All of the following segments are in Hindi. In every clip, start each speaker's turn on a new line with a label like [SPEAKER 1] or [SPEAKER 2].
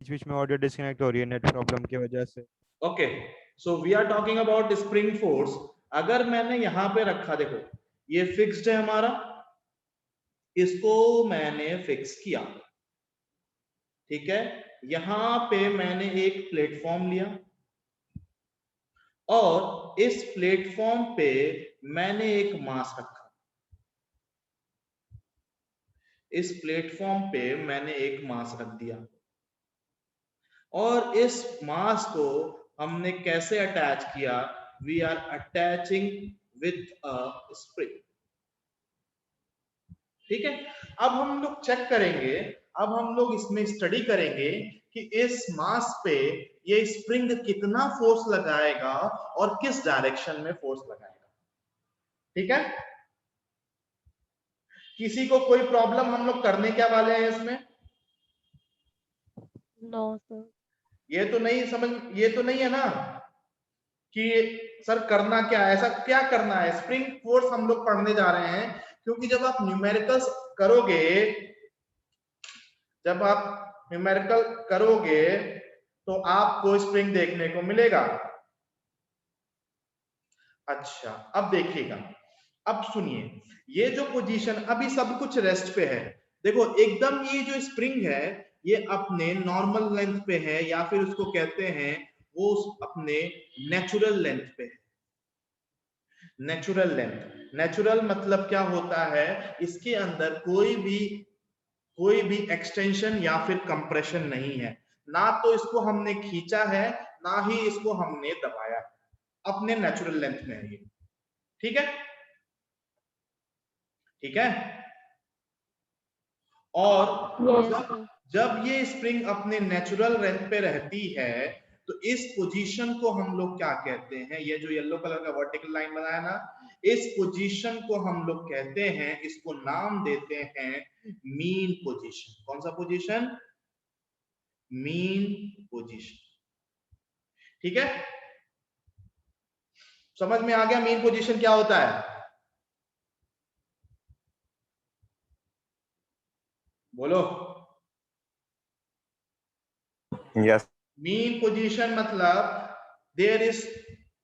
[SPEAKER 1] बीच बीच में ऑडियो डिस्कनेक्ट हो रही है नेट प्रॉब्लम की वजह से।
[SPEAKER 2] Okay, so we are talking about spring force. अगर मैंने यहां पे रखा, देखो ये फिक्स्ड है हमारा, इसको मैंने फिक्स किया, ठीक है। यहां पे मैंने एक प्लेटफॉर्म लिया और इस प्लेटफॉर्म पे मैंने एक मास रखा। इस प्लेटफॉर्म पे मैंने एक मास रख दिया और इस मास को हमने कैसे अटैच किया? We are attaching with a spring, ठीक है। अब हम लोग चेक करेंगे, अब हम लोग इसमें स्टडी करेंगे कि इस मास पे ये स्प्रिंग कितना फोर्स लगाएगा और किस डायरेक्शन में फोर्स लगाएगा, ठीक है। किसी को कोई प्रॉब्लम हम लोग करने क्या वाले हैं इसमें?
[SPEAKER 3] No sir.
[SPEAKER 2] ये तो नहीं समझ, ये तो नहीं है ना कि सर करना क्या है, ऐसा क्या करना है? स्प्रिंग फोर्स हम लोग पढ़ने जा रहे हैं, क्योंकि जब आप न्यूमेरिकल्स करोगे, जब आप न्यूमेरिकल करोगे तो आपको स्प्रिंग देखने को मिलेगा। अच्छा, अब देखिएगा, अब सुनिए, ये जो पोजीशन, अभी सब कुछ रेस्ट पे है। देखो एकदम ये जो स्प्रिंग है ये अपने नॉर्मल लेंथ पे है, या फिर उसको कहते हैं वो अपने नेचुरल लेंथ पे है। नेचुरल लेंथ, नेचुरल मतलब क्या होता है? इसके अंदर कोई भी एक्सटेंशन या फिर कंप्रेशन नहीं है, ना तो इसको हमने खींचा है ना ही इसको हमने दबाया, अपने नेचुरल लेंथ में है ये, ठीक है, ठीक है। और जब जब ये स्प्रिंग अपने नेचुरल लेंथ पे रहती है तो इस पोजीशन को हम लोग क्या कहते हैं? ये जो येलो कलर का वर्टिकल लाइन बनाया ना, इस पोजीशन को हम लोग कहते हैं, इसको नाम देते हैं मीन पोजीशन। कौन सा पोजीशन? मीन पोजीशन, ठीक है। समझ में आ गया मीन पोजीशन क्या होता है? बोलो।
[SPEAKER 4] यस।
[SPEAKER 2] मीन पोजीशन मतलब देयर इज,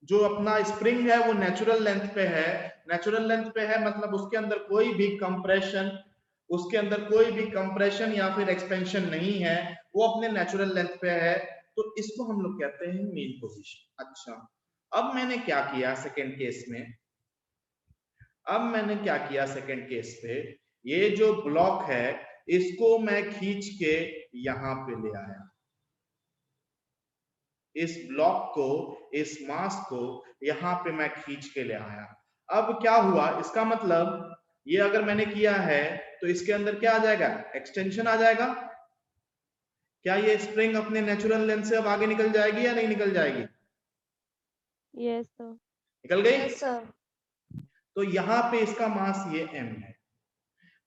[SPEAKER 2] जो अपना स्प्रिंग है वो नेचुरल लेंथ पे है, नेचुरल लेंथ पे है मतलब उसके अंदर कोई भी कंप्रेशन, उसके अंदर कोई भी कंप्रेशन या फिर एक्सपेंशन नहीं है, वो अपने नेचुरल लेंथ पे है, तो इसको हम लोग कहते हैं मीन पोजीशन। अच्छा, अब मैंने क्या किया सेकंड केस में? अब मैंने क्या किया सेकंड केस पे? ये जो ब्लॉक है इसको मैं खींच के यहां पे ले आया, इस ब्लॉक को, इस मास को यहां पे मैं खींच के ले आया। अब क्या हुआ? इसका मतलब ये अगर मैंने किया है तो इसके अंदर क्या आ जाएगा? एक्सटेंशन आ जाएगा। क्या ये स्प्रिंग अपने नेचुरल लेंथ से अब आगे निकल जाएगी या नहीं निकल जाएगी?
[SPEAKER 3] Yes sir.
[SPEAKER 2] निकल गई।
[SPEAKER 3] Yes sir.
[SPEAKER 2] तो यहां पे इसका मास ये m है,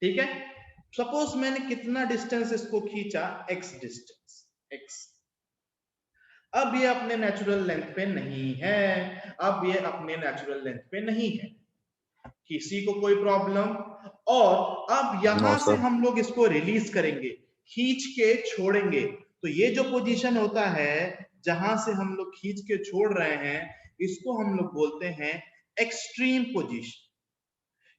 [SPEAKER 2] ठीक है। सपोज मैंने कितना डिस्टेंस इसको खींचा? x distance, x। अब ये अपने नेचुरल लेंथ पे नहीं है, अब ये अपने नेचुरल लेंथ पे नहीं है, किसी को कोई प्रॉब्लम? और अब यहां से हम लोग इसको रिलीज करेंगे, खींच के छोड़ेंगे, तो ये जो पोजीशन होता है जहां से हम लोग खींच के छोड़ रहे हैं इसको हम लोग बोलते हैं एक्सट्रीम पोजीशन,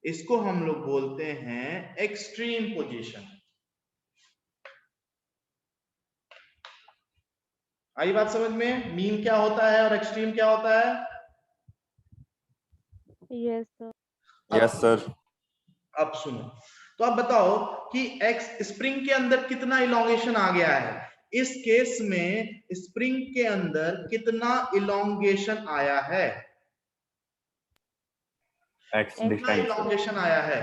[SPEAKER 2] इसको हम लोग बोलते हैं एक्सट्रीम पोजीशन। आई बात समझ में? मीन क्या होता है और एक्सट्रीम क्या होता है?
[SPEAKER 3] Yes sir.
[SPEAKER 4] Yes sir.
[SPEAKER 2] अब सुनो, तो अब बताओ कि एक्स स्प्रिंग के अंदर कितना इलोंगेशन आ गया है? इस केस में स्प्रिंग के अंदर कितना इलोंगेशन आया है?
[SPEAKER 4] एक्स
[SPEAKER 2] कितना
[SPEAKER 4] डिस्टेंस।
[SPEAKER 2] इलोंगेशन आया है?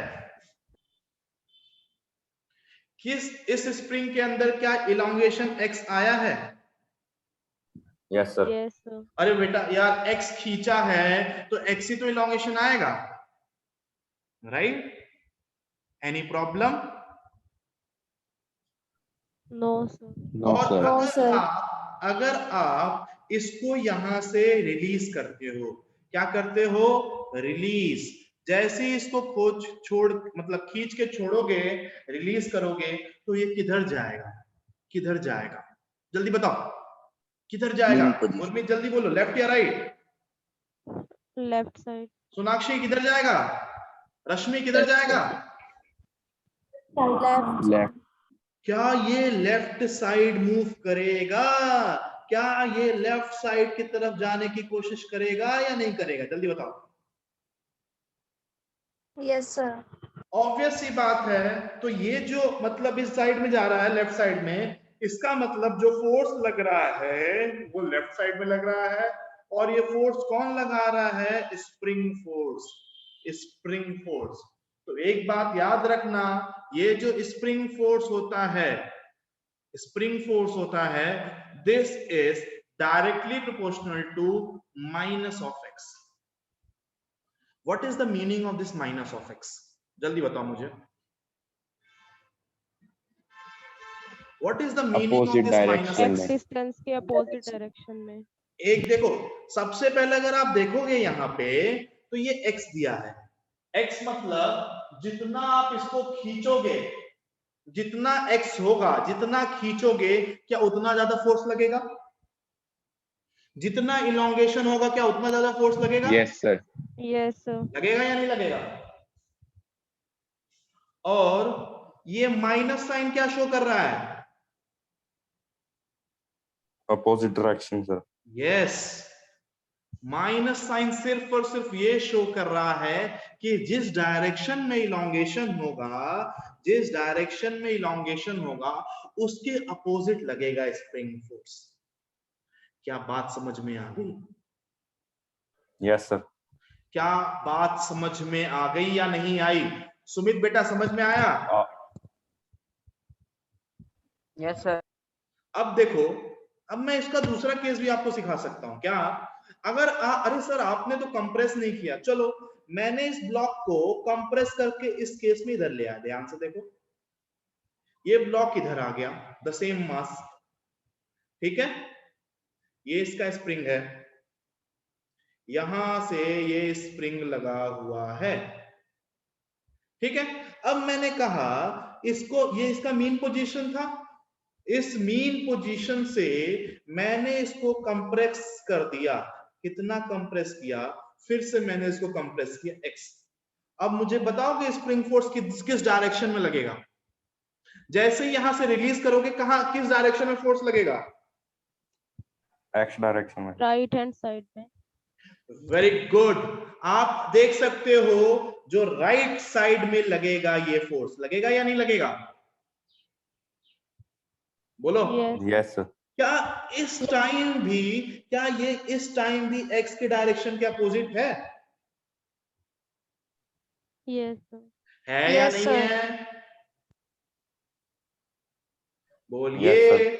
[SPEAKER 2] किस इस स्प्रिंग के अंदर क्या इलोंगेशन एक्स आया है?
[SPEAKER 4] Yes sir.
[SPEAKER 3] Yes sir.
[SPEAKER 2] अरे बेटा यार, एक्स खींचा है तो एक्स ही तो इलोंगेशन आएगा, right? Any problem?
[SPEAKER 3] No sir.
[SPEAKER 4] No
[SPEAKER 2] और
[SPEAKER 4] सर।
[SPEAKER 2] अगर आप इसको यहां से रिलीज करते हो, क्या करते हो? रिलीज। जैसे ही इसको खोज छोड़ मतलब खींच के छोड़ोगे, रिलीज करोगे, तो ये किधर जाएगा? किधर जाएगा? जल्दी बताओ किधर जाएगा?
[SPEAKER 5] Mean position.
[SPEAKER 2] उर्मी जल्दी बोलो, लेफ्ट या राइट?
[SPEAKER 3] Left side.
[SPEAKER 2] सोनाक्षी किधर जाएगा? रश्मि किधर जाएगा?
[SPEAKER 3] लेफ्ट।
[SPEAKER 5] Left.
[SPEAKER 2] क्या ये लेफ्ट साइड मूव करेगा? क्या ये लेफ्ट साइड की तरफ जाने की कोशिश करेगा या नहीं करेगा? जल्दी बताओ।
[SPEAKER 3] Yes sir.
[SPEAKER 2] ऑब्वियस सी बात है। तो ये जो मतलब इस साइड में जा रहा है, लेफ्ट साइड में, इसका मतलब जो फोर्स लग रहा है वो लेफ्ट साइड में लग रहा है। और ये फोर्स कौन लगा रहा है? Spring force. Spring force. तो एक बात याद रखना, ये जो स्प्रिंग फोर्स होता है, स्प्रिंग फोर्स होता है, this is directly proportional to minus of x. What is the meaning of this minus of x? जल्दी बताओ मुझे। What is the meaning of
[SPEAKER 5] Opposite
[SPEAKER 2] this minus
[SPEAKER 5] direction
[SPEAKER 3] x
[SPEAKER 5] में.
[SPEAKER 3] डिस्टेंस के अपोजिट डायरेक्शन में।
[SPEAKER 2] एक देखो, सबसे पहले अगर आप देखोगे यहाँ पे तो ये x दिया है। x मतलब जितना आप इसको खींचोगे, जितना x होगा, जितना खींचोगे, क्या उतना ज्यादा फोर्स लगेगा? जितना इलोंगेशन होगा, क्या उतना ज्यादा फोर्स लगेगा?
[SPEAKER 5] Yes sir.
[SPEAKER 3] Yes sir.
[SPEAKER 2] लगेगा या नहीं लगेगा? और ये माइनस साइन क्या शो कर रहा है?
[SPEAKER 4] Opposite direction, sir.
[SPEAKER 2] Yes, minus sign सिर्फ और सिर्फ ये शो कर रहा है कि जिस डायरेक्शन में इलोंगेशन होगा, जिस डायरेक्शन में इलोंगेशन होगा, उसके अपोजिट लगेगा स्प्रिंग फोर्स। क्या बात समझ में आ गई?
[SPEAKER 4] Yes, sir.
[SPEAKER 2] क्या बात समझ में आ गई या नहीं आई? सुमित बेटा समझ में आया?
[SPEAKER 6] Yes sir.
[SPEAKER 2] अब देखो, अब मैं इसका दूसरा केस भी आपको सिखा सकता हूं। क्या? अगर अरे सर आपने तो कंप्रेस नहीं किया, चलो मैंने इस ब्लॉक को कंप्रेस करके इस केस में इधर ले आया। ध्यान से देखो, ये ब्लॉक इधर आ गया, द सेम मास, ठीक है? ये इसका स्प्रिंग है, यहां से ये स्प्रिंग लगा हुआ है, ठीक है? अब मैंने कहा इसको, ये इसका मीन पोजीशन था, इस मीन पोजीशन से मैंने इसको कंप्रेस कर दिया। कितना कंप्रेस किया? फिर से मैंने इसको कंप्रेस किया x। अब मुझे बताओगे स्प्रिंग फोर्स किस डायरेक्शन में लगेगा? जैसे ही यहां से रिलीज करोगे, कहां, किस डायरेक्शन में फोर्स लगेगा?
[SPEAKER 4] X direction में.
[SPEAKER 3] राइट हैंड साइड में।
[SPEAKER 2] Very good. आप देख सकते हो जो राइट साइड में लगेगा, ये फोर्स लगेगा या नहीं लगेगा? बोलो।
[SPEAKER 3] यस।
[SPEAKER 4] Yes, sir.
[SPEAKER 2] क्या इस टाइम भी, क्या ये इस टाइम भी x के डायरेक्शन के अपोजिट है?
[SPEAKER 3] Yes sir.
[SPEAKER 2] है या
[SPEAKER 3] Yes,
[SPEAKER 2] नहीं
[SPEAKER 3] sir.
[SPEAKER 2] है? बोलिए।
[SPEAKER 4] Yes, sir.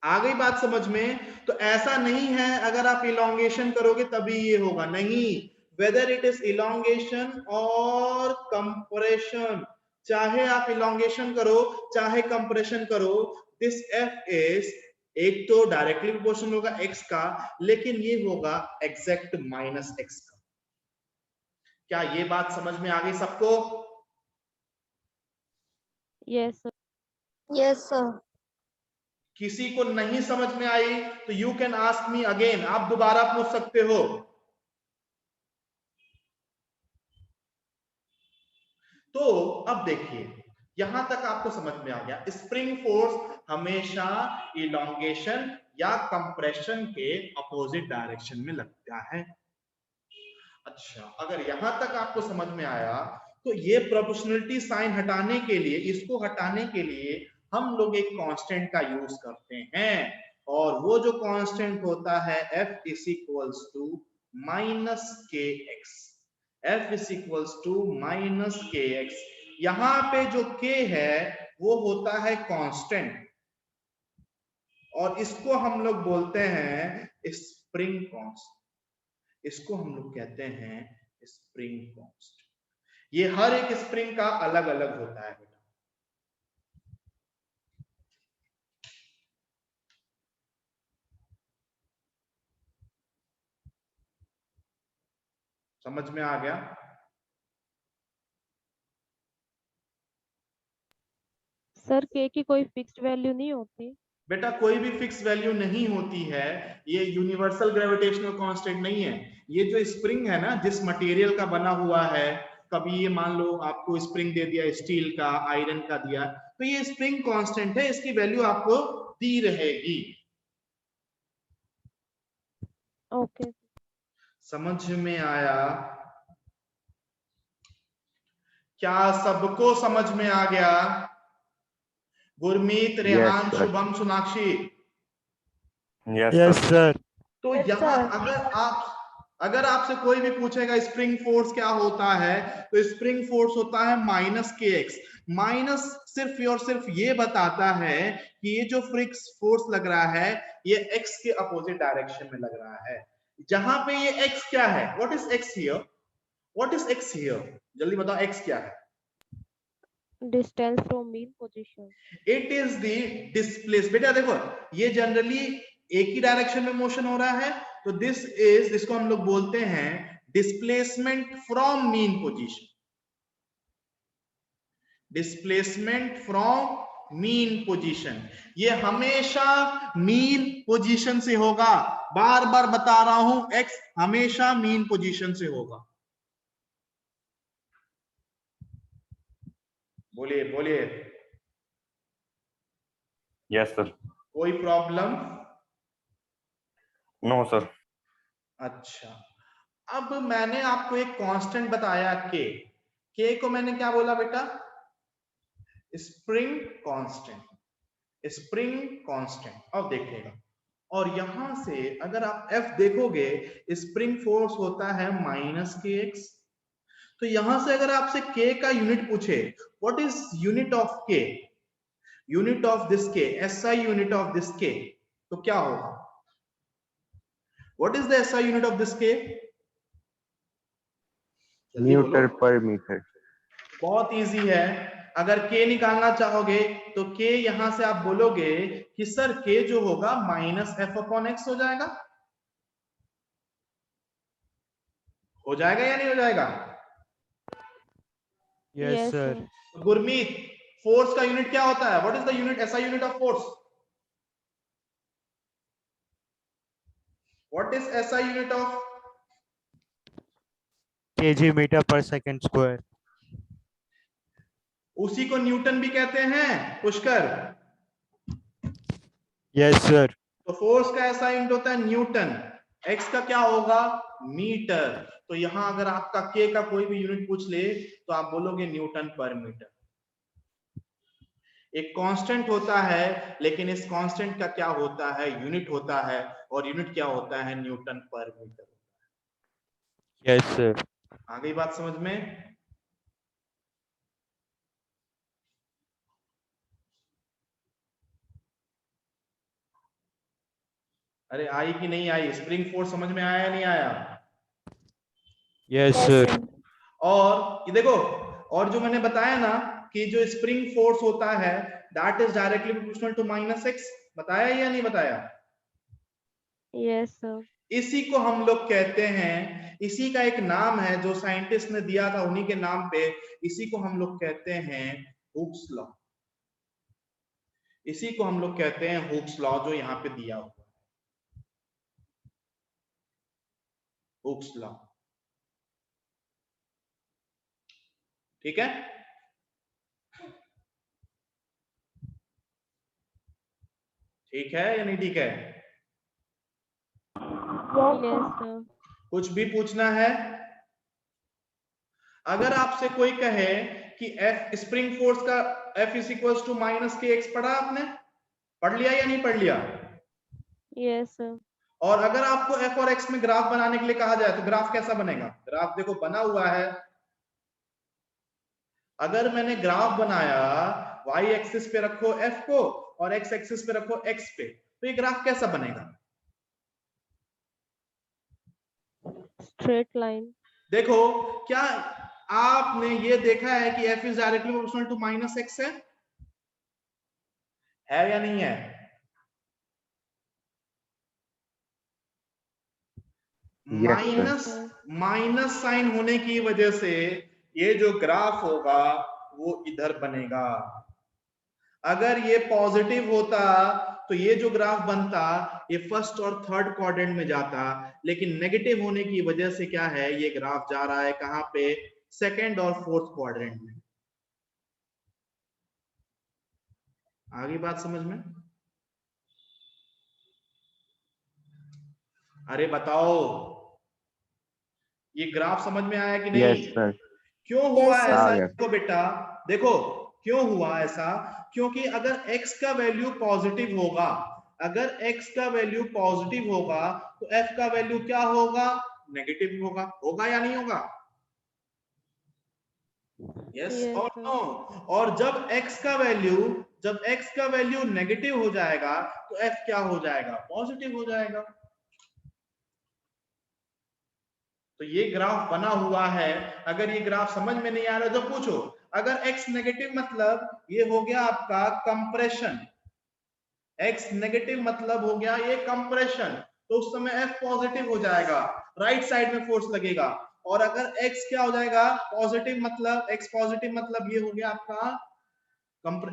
[SPEAKER 2] आ गई बात समझ में? तो ऐसा नहीं है अगर आप इलोंगेशन करोगे तभी ये होगा, नहीं। वेदर इट इज इलोंगेशन और कंप्रेशन, चाहे आप इलोंगेशन करो चाहे कंप्रेशन करो, दिस f इज, एक तो डायरेक्टली प्रोपोर्शनल होगा x का, लेकिन ये होगा एग्जैक्ट माइनस x का। क्या ये बात समझ में आ गई सबको?
[SPEAKER 3] Yes sir. Yes sir.
[SPEAKER 2] किसी को नहीं समझ में आई तो you can ask me again, आप दोबारा पूछ सकते हो। तो अब देखिए, यहां तक आपको समझ में आ गया, स्प्रिंग फोर्स हमेशा इलोंगेशन या कंप्रेशन के अपोजिट डायरेक्शन में लगता है। अच्छा, अगर यहां तक आपको समझ में आया तो ये प्रोपोर्शनलिटी साइन हटाने के लिए, इसको हटाने के लिए हम लोग एक कांस्टेंट का यूज करते हैं, और वो जो कांस्टेंट होता है F is equals to minus k x. F is equals to minus k x. यहां पे जो K है वो होता है कांस्टेंट, और इसको हम लोग बोलते हैं स्प्रिंग कांस्टेंट। इसको हम लोग कहते हैं स्प्रिंग कांस्टेंट। ये हर एक स्प्रिंग का अलग अलग होता है बेटा। समझ में आ गया?
[SPEAKER 3] सर के की कोई फिक्स्ड वैल्यू नहीं होती?
[SPEAKER 2] बेटा कोई भी फिक्स वैल्यू नहीं होती है, ये यूनिवर्सल ग्रेविटेशनल कांस्टेंट नहीं है। ये जो स्प्रिंग है ना, जिस मटेरियल का बना हुआ है, कभी ये मान लो आपको स्प्रिंग दे दिया स्टील का, आयरन का दिया, तो ये स्प्रिंग कांस्टेंट है, इसकी वैल्यू आपको दी रहेगी।
[SPEAKER 3] ओके।
[SPEAKER 2] समझ में आया? क्या सबको समझ में आ गया? Gurmeet, Rehan,
[SPEAKER 4] sir.
[SPEAKER 2] Shubham, Sonakshi.
[SPEAKER 4] Yes,
[SPEAKER 1] yes
[SPEAKER 4] sir.
[SPEAKER 1] Sir.
[SPEAKER 2] तो
[SPEAKER 3] Yes,
[SPEAKER 2] यहाँ अगर आपसे कोई भी पूछेगा स्प्रिंग फोर्स क्या होता है, तो स्प्रिंग फोर्स होता है माइनस के एक्स। माइनस सिर्फ और सिर्फ ये बताता है कि ये जो फ्रिक्स फोर्स लग रहा है, ये एक्स के अपोजिट डायरेक्शन में लग रहा है। जहां पे ये एक्स क्या है, what is x here? What is x here? जल्दी बताओ, एक्स क्या है?
[SPEAKER 3] Distance from mean position.
[SPEAKER 2] It is the displace. बेटा देखो, ये जनरली एक ही डायरेक्शन में मोशन हो रहा है, तो दिस इज, इसको हम लोग बोलते हैं displacement from mean position. Displacement from mean position, ये हमेशा मीन पोजीशन से होगा। बार बार बता रहा हूं, एक्स हमेशा मीन पोजीशन से होगा। बोलिए बोलिए।
[SPEAKER 4] Yes, sir.
[SPEAKER 2] कोई प्रॉब्लम?
[SPEAKER 4] No, sir.
[SPEAKER 2] अच्छा, अब मैंने आपको एक कांस्टेंट बताया के को मैंने क्या बोला बेटा? Spring constant. Spring constant. अब देखिएगा, और यहां से अगर आप F देखोगे, स्प्रिंग फोर्स होता है माइनस के एक्स। तो यहां से अगर आपसे K का यूनिट पूछे, what is unit of K? Unit of this K, SI unit of this K, तो क्या होगा? What is the SI unit of this K?
[SPEAKER 4] Meter per meter.
[SPEAKER 2] बहुत इजी है। अगर K निकालना चाहोगे तो K यहां से आप बोलोगे कि सर K जो होगा माइनस एफ अपॉन एक्स हो जाएगा। हो जाएगा या नहीं हो जाएगा?
[SPEAKER 1] Yes sir.
[SPEAKER 2] गुरमीत, फोर्स का यूनिट क्या होता है? What is the unit, SI unit of force? What is SI unit of?
[SPEAKER 1] KG metre per second square.
[SPEAKER 2] उसी को न्यूटन भी कहते हैं पुष्कर।
[SPEAKER 1] Yes sir.
[SPEAKER 2] तो फोर्स का एसआई यूनिट होता है न्यूटन, एक्स का क्या होगा? मीटर। तो यहां अगर आपका के का कोई भी यूनिट पूछ ले तो आप बोलोगे न्यूटन पर मीटर। एक कांस्टेंट होता है, लेकिन इस कांस्टेंट का क्या होता है? यूनिट होता है, और यूनिट क्या होता है? न्यूटन पर मीटर।
[SPEAKER 1] Yes sir.
[SPEAKER 2] आ गई बात समझ में? अरे आई कि नहीं आई? स्प्रिंग फोर्स समझ में आया या नहीं आया?
[SPEAKER 1] Yes sir.
[SPEAKER 2] और ये देखो, और जो मैंने बताया ना कि जो स्प्रिंग फोर्स होता है that is directly proportional to minus x, बताया या नहीं बताया?
[SPEAKER 3] Yes sir.
[SPEAKER 2] इसी को हम लोग कहते हैं, इसी का एक नाम है जो साइंटिस्ट ने दिया था उन्हीं के नाम पे, इसी को हम लोग कहते हैं हुक्स लॉ। इसी को हम लोग कहते हैं हुक्स लॉ, जो यहाँ पे दिया हुआ है, हुक्स लॉ। ठीक है? ठीक है या नहीं ठीक है?
[SPEAKER 3] Yes sir.
[SPEAKER 2] कुछ भी पूछना है? अगर आपसे कोई कहे कि F स्प्रिंग फोर्स का F is equal to minus k x, पढ़ा आपने? पढ़ लिया या नहीं पढ़ लिया?
[SPEAKER 3] Yes sir.
[SPEAKER 2] और अगर आपको F और X में ग्राफ बनाने के लिए कहा जाए तो ग्राफ कैसा बनेगा? ग्राफ देखो बना हुआ है। अगर मैंने ग्राफ बनाया, y एक्सिस पे रखो F को और x एक्सिस पे रखो x पे, तो ये ग्राफ कैसा बनेगा?
[SPEAKER 3] Straight line.
[SPEAKER 2] देखो, क्या आपने ये देखा है कि F is directly proportional to minus x है या नहीं है? माइनस साइन होने की वजह से ये जो ग्राफ होगा वो इधर बनेगा। अगर ये पॉजिटिव होता तो ये जो ग्राफ बनता ये फर्स्ट और थर्ड क्वाड्रेंट में जाता, लेकिन नेगेटिव होने की वजह से क्या है, ये ग्राफ जा रहा है कहां पे, सेकंड और फोर्थ क्वाड्रेंट में। आगे बात समझ में? अरे बताओ, ये ग्राफ समझ में आया कि नहीं?
[SPEAKER 4] Yes, sir.
[SPEAKER 2] क्यों हुआ
[SPEAKER 3] Yes, sir.
[SPEAKER 2] ऐसा?
[SPEAKER 4] आ गया।
[SPEAKER 2] देखो बेटा, देखो क्यों हुआ ऐसा, क्योंकि अगर x का वैल्यू पॉजिटिव होगा, अगर x का वैल्यू पॉजिटिव होगा तो f का वैल्यू क्या होगा, नेगेटिव होगा। होगा या नहीं होगा? यस
[SPEAKER 3] Yes,
[SPEAKER 2] और
[SPEAKER 3] sir.
[SPEAKER 2] नो? और जब x का वैल्यू नेगेटिव हो जाएगा तो f क्या हो जाएगा, पॉजिटिव हो जाएगा। तो ये ग्राफ बना हुआ है। अगर ये ग्राफ समझ में नहीं आ रहा तो पूछो। अगर x नेगेटिव मतलब ये हो गया आपका कंप्रेशन, x नेगेटिव मतलब हो गया ये कंप्रेशन, तो उस समय f पॉजिटिव हो जाएगा, राइट साइड में फोर्स लगेगा। और अगर x क्या हो जाएगा, पॉजिटिव मतलब, x पॉजिटिव मतलब ये हो गया आपका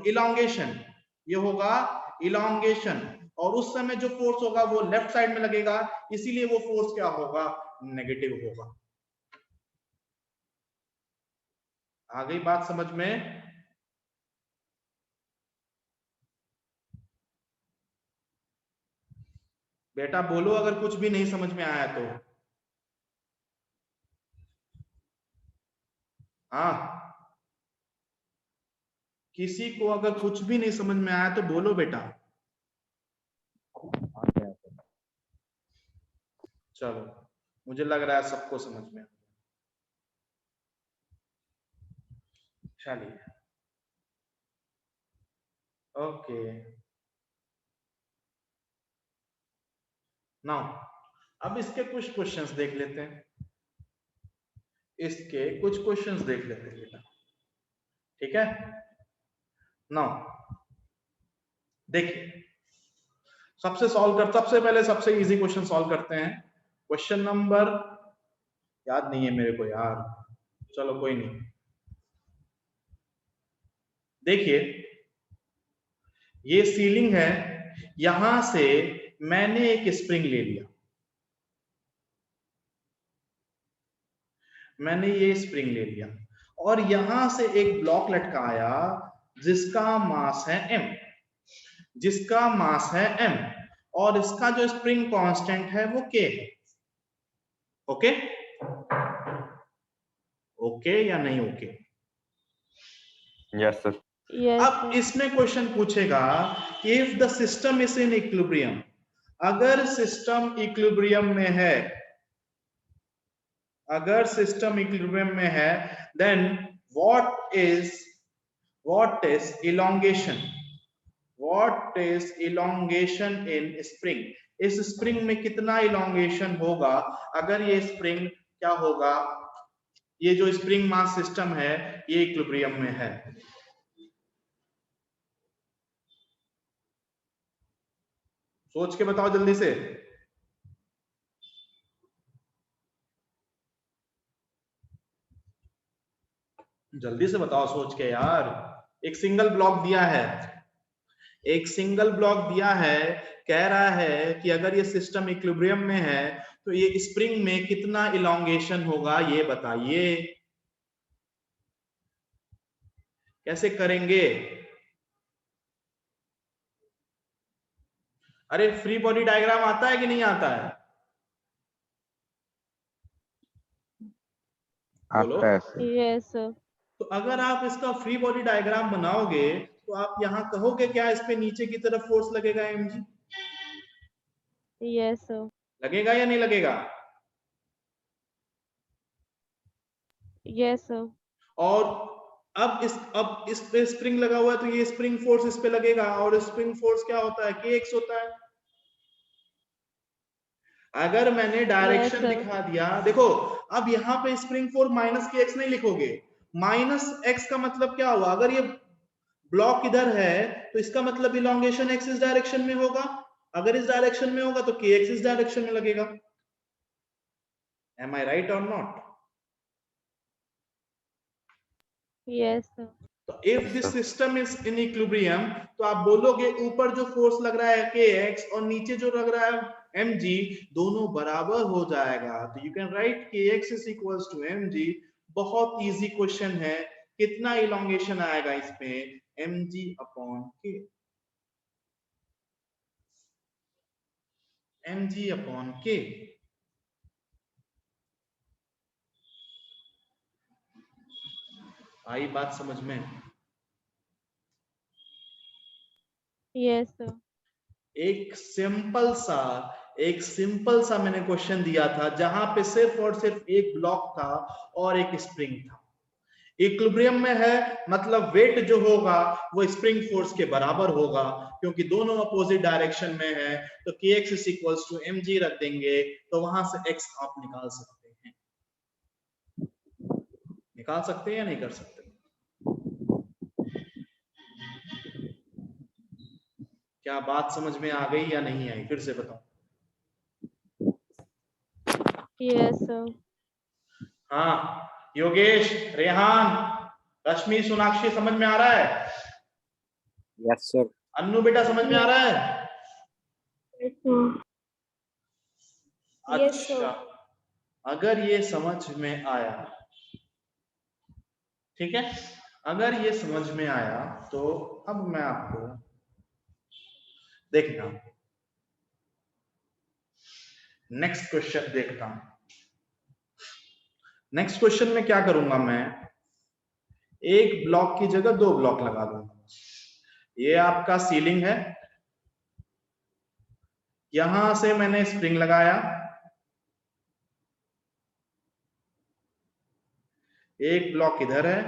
[SPEAKER 2] इलॉन्गेशन, ये होगा इलॉन्गेशन, और उस समय जो फोर्स होगा वो लेफ्ट साइड में लगेगा, इसीलिए वो फोर्स क्या होगा, नेगेटिव होगा। आ गई बात समझ में? बेटा बोलो अगर कुछ भी नहीं समझ में आया तो। हाँ, किसी को अगर कुछ भी नहीं समझ में आया तो बोलो बेटा। चलो, मुझे लग रहा है सबको समझ में। चलिए, ओके। नाउ अब इसके कुछ क्वेश्चंस देख लेते हैं, इसके कुछ क्वेश्चंस देख लेते हैं बेटा, ठीक है? नाउ देखिए, सबसे पहले सबसे इजी क्वेश्चन सॉल्व करते हैं। क्वेश्चन नंबर याद नहीं है मेरे को यार, चलो कोई नहीं। देखिए, ये सीलिंग है, यहां से मैंने एक स्प्रिंग ले लिया, मैंने ये स्प्रिंग ले लिया, और यहां से एक ब्लॉक लटकाया जिसका मास है m, जिसका मास है m, और इसका जो स्प्रिंग कांस्टेंट है वो k है। ओके? ओके या नहीं ओके?
[SPEAKER 4] Yes, sir.
[SPEAKER 3] Yes,
[SPEAKER 2] अब
[SPEAKER 3] sir.
[SPEAKER 2] इसमें क्वेश्चन पूछेगा कि if the system is in equilibrium, अगर सिस्टम इक्विलिब्रियम में है, अगर सिस्टम इक्विलिब्रियम में है, then what is elongation, what is elongation in spring, इस स्प्रिंग में कितना इलोंगेशन होगा अगर ये स्प्रिंग क्या होगा, ये जो स्प्रिंग मास सिस्टम है ये इक्विलिब्रियम में है। सोच के बताओ जल्दी से। जल्दी से बताओ सोच के यार। एक सिंगल ब्लॉक दिया है, एक सिंगल ब्लॉक दिया है, कह रहा है कि अगर ये सिस्टम इक्विलिब्रियम में है तो ये स्प्रिंग में कितना इलोंगेशन होगा, ये बताइए। कैसे करेंगे? अरे फ्री बॉडी डायग्राम आता है कि नहीं आता है? बोलो।
[SPEAKER 4] आता है sir.
[SPEAKER 3] Yes, sir.
[SPEAKER 2] तो अगर आप इसका फ्री बॉडी डायग्राम बनाओगे तो आप यहां कहोगे क्या, इस पे नीचे की तरफ फोर्स लगेगा mg?
[SPEAKER 3] Yes, sir.
[SPEAKER 2] लगेगा या नहीं लगेगा?
[SPEAKER 3] Yes, sir.
[SPEAKER 2] और अब इस पे स्प्रिंग लगा हुआ है तो ये स्प्रिंग फोर्स इस पे लगेगा, और स्प्रिंग फोर्स क्या होता है, kx होता है। अगर मैंने डायरेक्शन
[SPEAKER 3] sir.
[SPEAKER 2] दिखा दिया, देखो अब यहाँ पे spring force minus k x नहीं लिखोगे, माइनस एक्स का मतलब क्या हुआ, अगर ये ब्लॉक इधर है तो इसका मतलब इलोंगेशन एक्स इस डायरेक्शन में होगा, अगर इस डायरेक्शन में होगा तो के एक्स इस डायरेक्शन में लगेगा। एम आई राइट और नॉट?
[SPEAKER 3] Yes, sir.
[SPEAKER 2] तो if this system is in equilibrium, तो आप बोलोगे ऊपर जो फोर्स लग रहा है kx और नीचे जो लग रहा है mg, दोनों बराबर हो जाएगा। तो you can write kx is equals to mg। बहुत इजी क्वेश्चन है। कितना इलोंगेशन आएगा इसमें? mg upon k, mg upon k। आई बात समझ में?
[SPEAKER 3] Yes, sir.
[SPEAKER 2] एक सिंपल सा मैंने क्वेश्चन दिया था जहां पे सिर्फ और सिर्फ एक ब्लॉक था और एक स्प्रिंग था। इक्विलिब्रियम में है, मतलब वेट जो होगा वो स्प्रिंग फोर्स के बराबर होगा, क्योंकि दोनों अपोजिट डायरेक्शन में है। तो kx is equals to mg रख देंगे, तो वहां से x आप निकाल सकते हैं। निकाल सकते हैं या नहीं कर सकते? क्या बात समझ में आ गई या नहीं आई? फिर से बताओ।
[SPEAKER 3] Yes, sir.
[SPEAKER 2] हाँ, योगेश, रेहान, रश्मि, सोनाक्षी, समझ में आ रहा है?
[SPEAKER 4] Yes sir.
[SPEAKER 2] अन्नू बेटा समझ में आ रहा है?
[SPEAKER 3] Yes, sir. Yes, sir.
[SPEAKER 2] अच्छा, अगर ये समझ में आया, ठीक है, अगर ये समझ में आया तो अब मैं आपको देखना नेक्स्ट क्वेश्चन देखता हूं। नेक्स्ट क्वेश्चन में क्या करूंगा, मैं एक ब्लॉक की जगह दो ब्लॉक लगा दूंगा। ये आपका सीलिंग है, यहां से मैंने स्प्रिंग लगाया, एक ब्लॉक इधर है,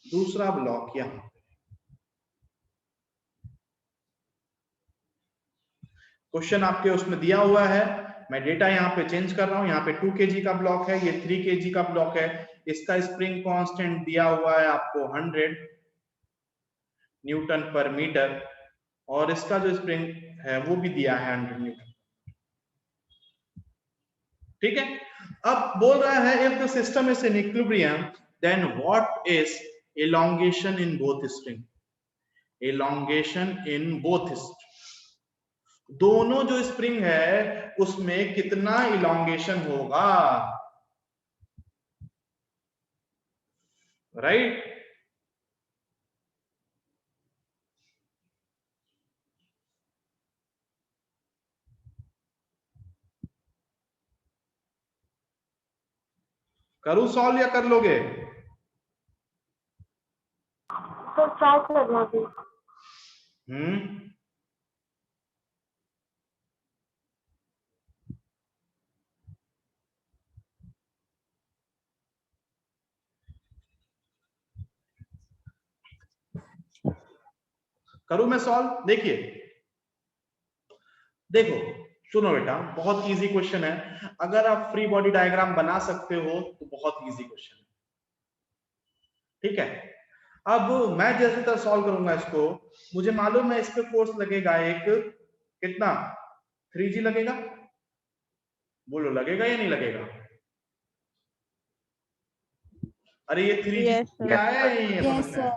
[SPEAKER 2] दूसरा ब्लॉक यहां। क्वेश्चन आपके उसमें दिया हुआ है, मैं डेटा यहाँ पे चेंज कर रहा हूं। यहाँ पे 2 kg का ब्लॉक है, ये 3 kg का ब्लॉक है। इसका स्प्रिंग कांस्टेंट दिया हुआ है आपको 100 न्यूटन पर मीटर, और इसका जो स्प्रिंग है वो भी दिया है 100 न्यूटन। ठीक है, अब बोल रहा है if the system is in equilibrium then what is elongation in both spring. elongation in both spring, दोनों जो स्प्रिंग है उसमें कितना इलोंगेशन होगा, राइट? करूं सॉल्व या कर लोगे?
[SPEAKER 3] तो ट्राई करना भी।
[SPEAKER 2] करूं मैं सॉल्व? देखिए, देखो, सुनो बेटा, बहुत इजी क्वेश्चन है। अगर आप फ्री बॉडी डायग्राम बना सकते हो तो बहुत इजी क्वेश्चन है, ठीक है। अब मैं जैसे तरह सॉल्व करूंगा इसको, मुझे मालूम है इस पे फोर्स लगेगा एक, कितना? 3G लगेगा। बोलो, लगेगा या नहीं लगेगा? अरे ये 3G
[SPEAKER 3] Yes, sir.
[SPEAKER 2] क्या है ये समझ में आया?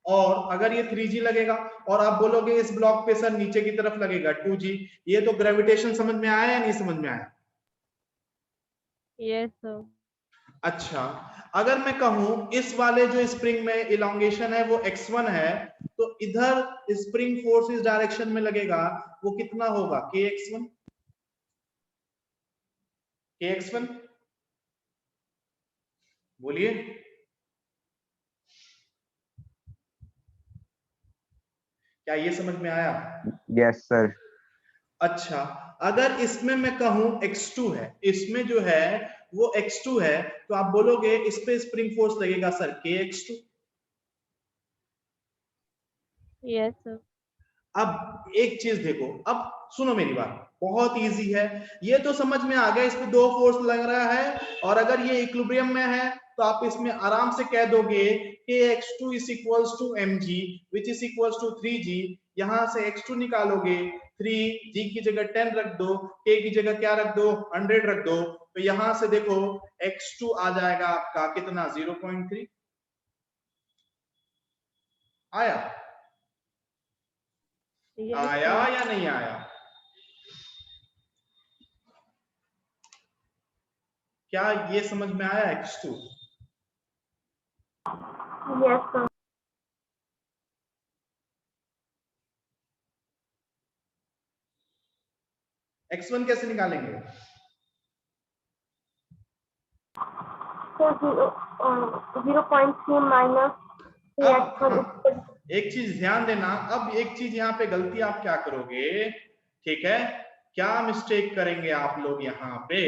[SPEAKER 2] और अगर ये 3G लगेगा और आप बोलोगे इस ब्लॉक पे सर नीचे की तरफ लगेगा 2G, ये तो ग्रेविटेशन समझ में आया या नहीं समझ में आया?
[SPEAKER 3] Yes, sir.
[SPEAKER 2] अच्छा, अगर मैं कहूं इस वाले जो स्प्रिंग में इलोंगेशन है वो x1 है, तो इधर स्प्रिंग फोर्स इस डायरेक्शन में लगेगा, वो कितना होगा? kx1। kx1 बोलिए। क्या ये समझ में आया?
[SPEAKER 4] Yes sir.
[SPEAKER 2] अच्छा, अगर इसमें मैं कहूं x2 है, इसमें जो है वो x2 है, तो आप बोलोगे इस पे स्प्रिंग फोर्स लगेगा सर kx2।
[SPEAKER 3] Yes, sir.
[SPEAKER 2] अब एक चीज देखो, अब सुनो मेरी बात, बहुत इजी है। ये तो समझ में आ गया, इस पे दो फोर्स लग रहा है, और अगर ये इक्विलिब्रियम में है तो आप इसमें आराम से कह दोगे kx2 is equals to mg which is equals to 3g। यहां से x2 निकालोगे, 3g की जगह 10 रख दो, k की जगह क्या रख दो? 100 रख दो। तो यहां से देखो x2 आ जाएगा आपका कितना? 0.3। आया?
[SPEAKER 3] Yes,
[SPEAKER 2] आया
[SPEAKER 3] sir.
[SPEAKER 2] या नहीं आया? क्या ये समझ में आया x2?
[SPEAKER 3] Yes, sir.
[SPEAKER 2] x1 कैसे निकालेंगे?
[SPEAKER 3] So 0.3 minus
[SPEAKER 2] अब
[SPEAKER 3] x1.
[SPEAKER 2] एक चीज ध्यान देना, अब एक चीज यहाँ पे गलती आप क्या करोगे, ठीक है, क्या मिस्टेक करेंगे आप लोग यहाँ पे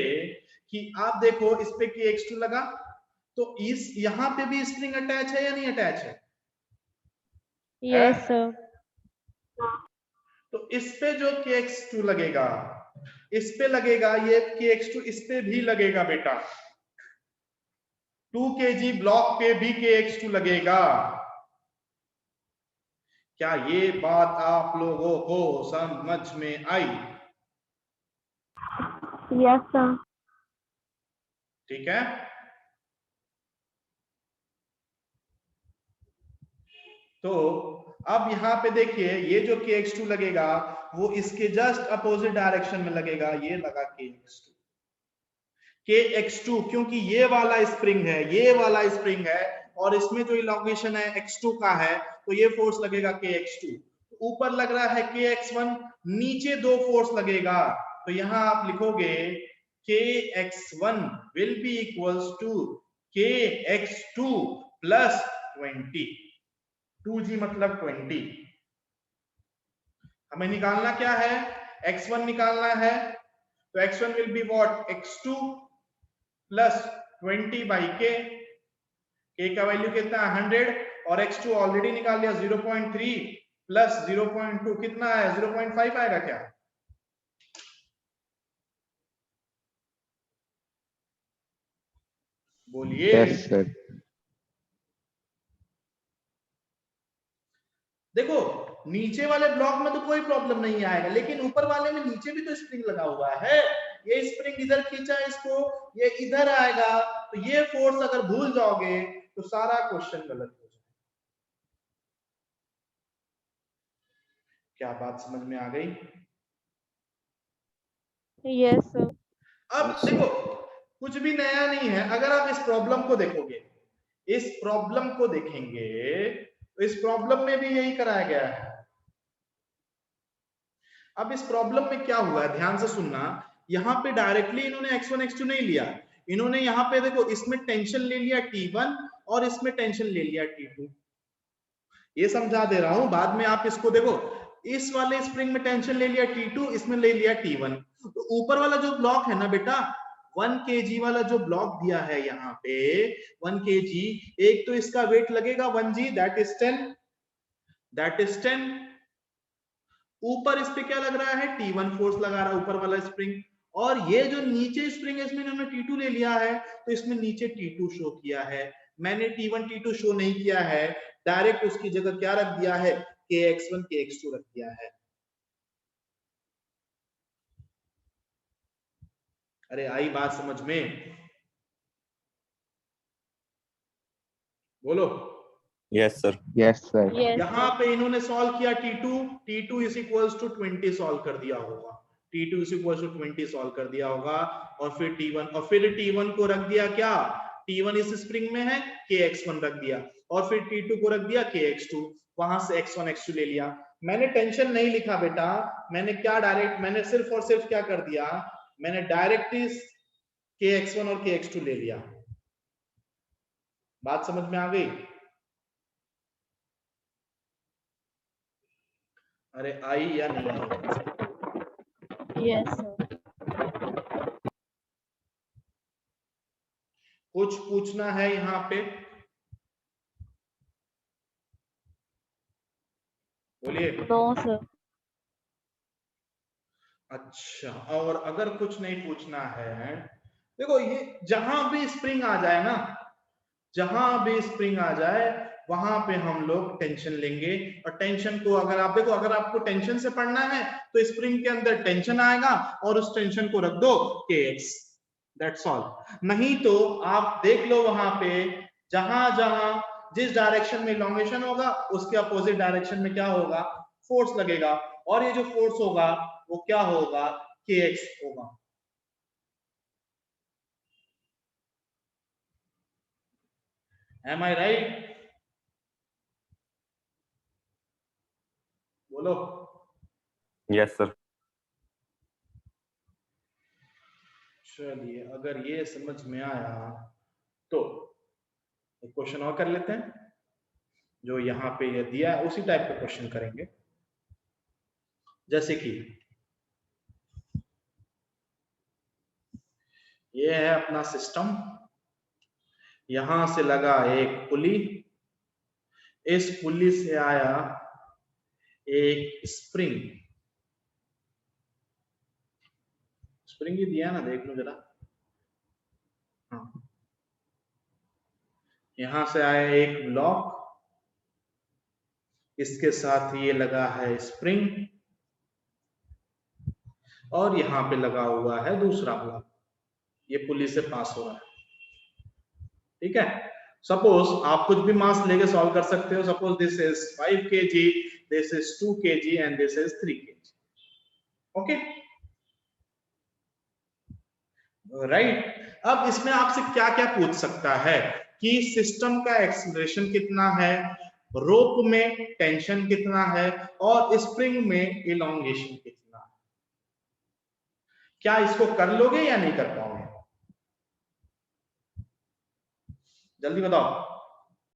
[SPEAKER 2] कि आप देखो इस पे kx2 लगा तो इस यहाँ पे भी स्प्रिंग अटैच है या नहीं अटैच है?
[SPEAKER 3] Yes, sir.
[SPEAKER 2] तो इस पे जो kx2 लगेगा, इस पे लगेगा, ये kx2 इस पे भी लगेगा बेटा, 2 kg ब्लॉक पे भी kx2 लगेगा। क्या ये बात आप लोगों को समझ में आई?
[SPEAKER 3] Yes, sir.
[SPEAKER 2] ठीक है, तो अब यहाँ पे देखिए ये जो kx2 लगेगा वो इसके जस्ट अपोजिट डायरेक्शन में लगेगा, ये लगा kx2 क्योंकि ये वाला स्प्रिंग है, ये वाला स्प्रिंग है और इसमें जो इलॉन्गेशन है x2 का है तो ये फोर्स लगेगा kx2। ऊपर लग रहा है kx1, नीचे दो फोर्स लगेगा तो यहाँ आप लिखोगे kx1 will be equals to kx2 plus 20। 2g मतलब 20। हमें निकालना क्या है? x1 निकालना है तो x1 will be what? x2 plus 20 by k। k का वैल्यू कितना है? 100 और x2 ऑलरेडी निकाल लिया 0.3 प्लस 0.2 कितना है? 0.5 आएगा क्या? बोलिए।
[SPEAKER 4] Yes, sir.
[SPEAKER 2] देखो नीचे वाले ब्लॉक में तो कोई प्रॉब्लम नहीं आएगा, लेकिन ऊपर वाले में नीचे भी तो स्प्रिंग लगा हुआ है, ये स्प्रिंग इधर खींचा इसको, ये इधर आएगा तो ये फोर्स अगर भूल जाओगे तो सारा क्वेश्चन गलत हो जाएगा। क्या बात समझ में आ गई?
[SPEAKER 3] Yes, sir.
[SPEAKER 2] अब देखो कुछ भी नया नहीं है, अगर आप इस प्रॉब्लम को देखोगे, इस प्रॉब्लम को देखेंगे तो इस प्रॉब्लम में भी यही कराया गया है। अब इस प्रॉब्लम में क्या हुआ है ध्यान से सुनना, यहाँ पे डायरेक्टली इन्होंने x1 x2 नहीं लिया, इन्होंने यहाँ पे देखो इसमें टेंशन ले लिया T1 और इसमें टेंशन ले लिया T2। ये समझा दे रहा हूं, बाद में आप इसको देखो, इस वाले स्प्रिंग में टेंशन ले लिया T2, इसमें ले लिया T1। तो ऊपर वाला जो ब्लॉक है ना बेटा, 1 kg वाला जो ब्लॉक दिया है यहाँ पे 1 kg, एक तो इसका वेट लगेगा 1g, दैट इज 10। ऊपर इस पे क्या लग रहा है? T1 फोर्स लगा रहा है ऊपर वाला स्प्रिंग, और ये जो नीचे स्प्रिंग है इसमें इन्होंने T2 ले लिया है तो इसमें नीचे T2 शो किया है। मैंने T1 T2 शो नहीं किया है, डायरेक्ट उसकी जगह क्या रख दिया है? kx1 kx2 रख दिया है। अरे आई बात समझ में? बोलो।
[SPEAKER 4] Yes, sir. Yes, sir.
[SPEAKER 3] Yes,
[SPEAKER 2] यहाँ
[SPEAKER 3] sir.
[SPEAKER 2] पे इन्होंने सॉल्व किया T2 is equals to 20 solve कर दिया होगा, T2 is equals to 20 solve कर दिया होगा, और फिर T1 को रख दिया क्या? T1 इस स्प्रिंग में है, kx1 रख दिया, और फिर T2 को रख दिया kx2, वहां से x1 x2 ले लिया। मैंने टेंशन नहीं लिखा बेटा, मैंने क्या डायरेक्ट, मैंने सिर्फ और सिर्फ क्या कर दिया, मैंने डायरेक्ट इस kx1 और kx2 ले लिया। बात समझ में आ गई? अरे आई या नहीं आई?
[SPEAKER 3] Yes, sir.
[SPEAKER 2] कुछ पूछना है यहाँ पे? बोलिए।
[SPEAKER 3] No, sir.
[SPEAKER 2] अच्छा, और अगर कुछ नहीं पूछना है, देखो ये जहां भी स्प्रिंग आ जाए ना, जहां भी स्प्रिंग आ जाए वहां पे हम लोग टेंशन लेंगे, और टेंशन को अगर आप देखो, अगर आपको टेंशन से पढ़ना है तो स्प्रिंग के अंदर टेंशन आएगा और उस टेंशन को रख दो kx, दैट्स ऑल। नहीं तो आप देख लो वहां पे जहां जहां जिस डायरेक्शन में इलोंगेशन होगा उसके अपोजिट डायरेक्शन में क्या होगा, फोर्स लगेगा, और ये जो फोर्स होगा वो क्या होगा, kx होगा। Am I right? बोलो।
[SPEAKER 4] Yes, sir.
[SPEAKER 2] चलिए, अगर ये समझ में आया तो एक क्वेश्चन और कर लेते हैं, जो यहाँ पे ये दिया है उसी टाइप का क्वेश्चन करेंगे। जैसे कि ये है अपना सिस्टम, यहां से लगा एक पुली, इस पुली से आया एक स्प्रिंग, स्प्रिंग ही दिया ना, देख लो जरा। हाँ, यहां से आया एक ब्लॉक, इसके साथ ये लगा है स्प्रिंग, और यहाँ पे लगा हुआ है दूसरा ब्लॉक, ये पुली से पास हो रहा है। ठीक है, सपोज आप कुछ भी मास लेके सॉल्व कर सकते हो। Suppose this is 5 kg, this is 2 kg and this is 3 kg। Okay, right. अब इसमें आपसे क्या क्या पूछ सकता है कि सिस्टम का एक्सीलरेशन कितना है, रोप में टेंशन कितना है, और स्प्रिंग में इलोंगेशन कितना है। क्या इसको कर लोगे या नहीं कर पाओगे, जल्दी बताओ।